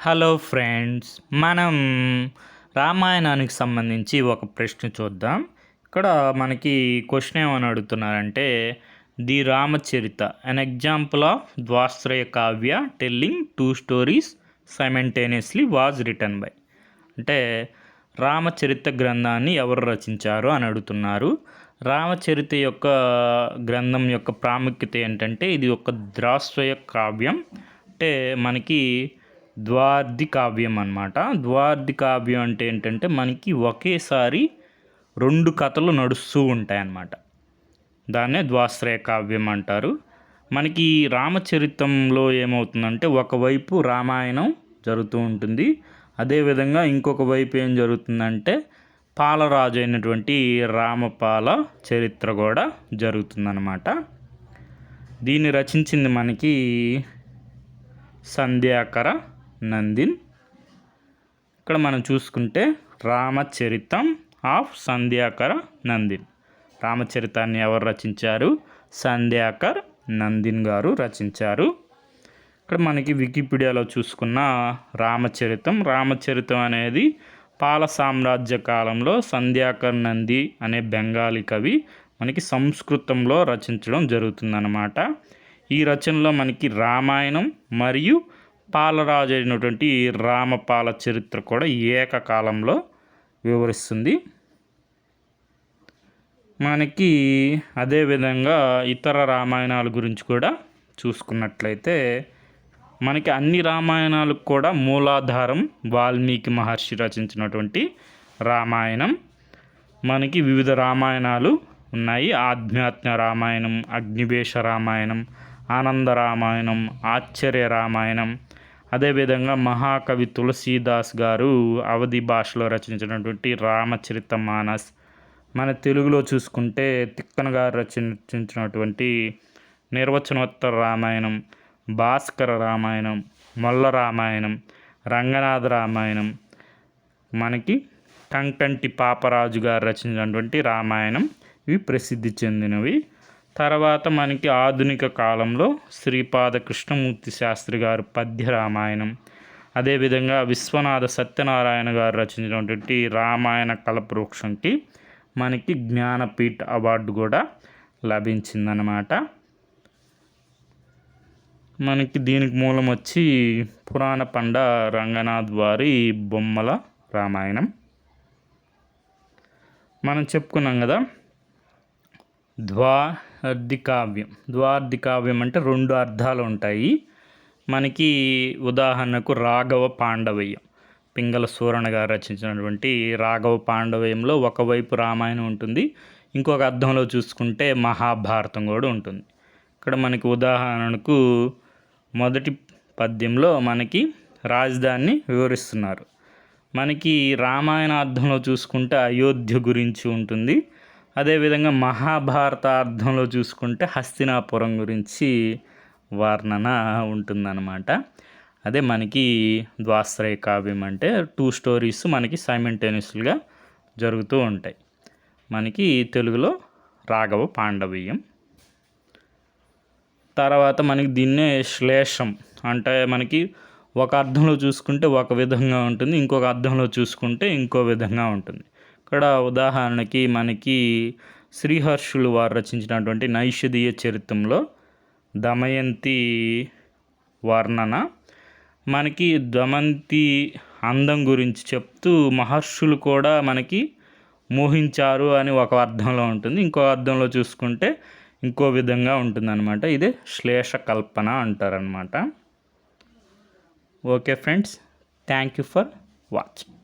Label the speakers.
Speaker 1: Hello friends, మనం రామాయణానికి సంబంధించి ఒక ప్రశ్న చూద్దాం. ఇక్కడ మనకి క్వశ్చన్ ఏమని అడుగుతున్నారంటే, the Ramacharita an example of dvyashraya kavya telling two stories simultaneously was written by. అంటే రామచరిత గ్రంథాన్ని ఎవరు రచించారు అని అడుగుతున్నారు. రామచరిత యొక్క గ్రంథం యొక్క ప్రాముఖ్యత ఏంటంటే, ఇది ఒక ద్వాశ్రయ కావ్యం. అంటే మనకి ద్వార్ధి కావ్యం అన్నమాట. ద్వార్ధి కావ్యం అంటే ఏంటంటే మనకి ఒకేసారి రెండు కథలు నడుస్తూ ఉంటాయి అన్నమాట. దాన్నే ద్వాశ్రయ కావ్యం అంటారు. మనకి రామచరితంలో ఏమవుతుందంటే, ఒకవైపు రామాయణం జరుగుతూ ఉంటుంది, అదేవిధంగా ఇంకొక వైపు ఏం జరుగుతుందంటే పాలరాజు అయినటువంటి రామపాల చరిత్ర కూడా జరుగుతుందన్నమాట. దీన్ని రచించింది మనకి సంధ్యాకర నందిన్. ఇక్కడ మనం చూసుకుంటే రామచరితం ఆఫ్ సంధ్యాకర నందిన్. రామచరితాన్ని ఎవరు రచించారు? సంధ్యాకర్ నందిన్ గారు రచించారు. ఇక్కడ మనకి వికీపీడియాలో చూసుకున్న రామచరితం అనేది పాల సామ్రాజ్య కాలంలో సంధ్యాకర్ నంది అనే బెంగాలీ కవి మనకి సంస్కృతంలో రచించడం జరుగుతుందన్నమాట. ఈ రచనలో మనకి రామాయణం మరియు పాలరాజు అయినటువంటి రామపాల చరిత్ర కూడా ఏకకాలంలో వివరిస్తుంది. మనకి అదేవిధంగా ఇతర రామాయణాల గురించి కూడా చూసుకున్నట్లయితే, మనకి అన్ని రామాయణాలకు కూడా మూలాధారం వాల్మీకి మహర్షి రచించినటువంటి రామాయణం. మనకి వివిధ రామాయణాలు ఉన్నాయి. ఆధ్యాత్మ రామాయణం, అగ్నివేశ రామాయణం, ఆనంద రామాయణం, ఆశ్చర్య రామాయణం. అదేవిధంగా మహాకవి తులసీదాస్ గారు అవధి భాషలో రచించినటువంటి రామచరిత మానస్. మన తెలుగులో చూసుకుంటే తిక్కన గారు రచించినటువంటి నిర్వచనోత్తర రామాయణం, భాస్కర రామాయణం, మొల్ల రామాయణం, రంగనాథ రామాయణం. మనకి కంకంటి పాపరాజు గారు రచించినటువంటి రామాయణం ఇవి ప్రసిద్ధి చెందినవి. తర్వాత మనకి ఆధునిక కాలంలో శ్రీపాద కృష్ణమూర్తి శాస్త్రి గారు పద్య రామాయణం, అదేవిధంగా విశ్వనాథ సత్యనారాయణ గారు రచించినటువంటి రామాయణ కల్పవృక్షంకి మనకి జ్ఞానపీఠ అవార్డు కూడా లభించిందనమాట. మనకి దీనికి మూలం వచ్చి పురాణ పండ రంగనాథ్ వారి బొమ్మల రామాయణం. మనం చెప్పుకున్నాం కదా ద్వార్ధి కావ్యం అంటే రెండు అర్థాలు ఉంటాయి. మనకి ఉదాహరణకు రాఘవ పాండవయ్యం, పింగళ సూరణ గారు రచించినటువంటి రాఘవ పాండవయంలో ఒకవైపు రామాయణం ఉంటుంది, ఇంకొక అర్థంలో చూసుకుంటే మహాభారతం కూడా ఉంటుంది. ఇక్కడ మనకి ఉదాహరణకు మొదటి పద్యంలో మనకి రాజధానిని వివరిస్తున్నారు. మనకి రామాయణ అర్థంలో చూసుకుంటే అయోధ్య గురించి ఉంటుంది. అదేవిధంగా మహాభారత అర్థంలో చూసుకుంటే హస్తినాపురం గురించి వర్ణన ఉంటుందన్నమాట. అదే మనకి ద్వాశ్రయ కావ్యం అంటే టూ స్టోరీస్ మనకి సైమెంటేనియస్గా జరుగుతూ ఉంటాయి. మనకి తెలుగులో రాఘవ పాండవీయం. తర్వాత మనకి దీన్నే శ్లేషం అంటే మనకి ఒక అర్థంలో చూసుకుంటే ఒక విధంగా ఉంటుంది, ఇంకొక అర్థంలో చూసుకుంటే ఇంకో విధంగా ఉంటుంది. ఇక్కడ ఉదాహరణకి మనకి శ్రీహర్షులు వారు రచించినటువంటి నైషధీయ చరిత్రంలో దమయంతి వర్ణన. మనకి దమయంతి అందం గురించి చెప్తూ మహర్షులు కూడా మనకి మోహించారు అని ఒక అర్థంలో ఉంటుంది, ఇంకో అర్థంలో చూసుకుంటే ఇంకో విధంగా ఉంటుందన్నమాట. ఇదే శ్లేష కల్పన అంటారనమాట. Okay friends, thank you for watching.